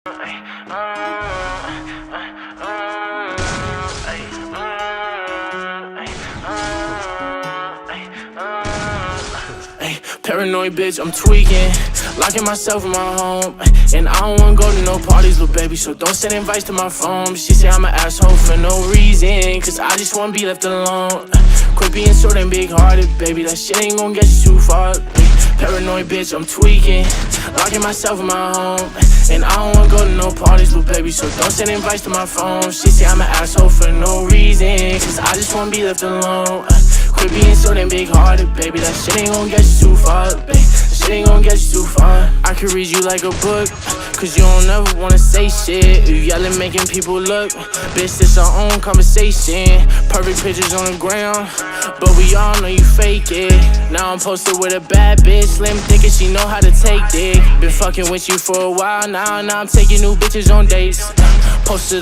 Paranoid bitch, I'm tweaking, locking myself in my home. And I don't wanna go to no parties, little baby, so don't send invites to my phone. She say I'm an asshole for no reason, cause I just wanna be left alone. Quit being so damn big-hearted, baby, that shit ain't gon' get you too far. Paranoid bitch, I'm tweaking, locking myself in my home. And I don't wanna go to no parties, little baby, so don't send invites to my phone. She say I'm an asshole for no reason, cause I just wanna be left alone. Quit being so damn big-hearted, baby, that shit ain't gon' get you too far, baby. That shit ain't gon' get you too far. I could read you like a book, cause you don't ever wanna say shit. You yelling, making people look. Bitch, this our own conversation. Perfect pictures on the ground, but we all know you fake it. Now I'm posted with a bad bitch, slim thick and she know how to take dick. Been fucking with you for a while now I'm taking new bitches on dates. Posted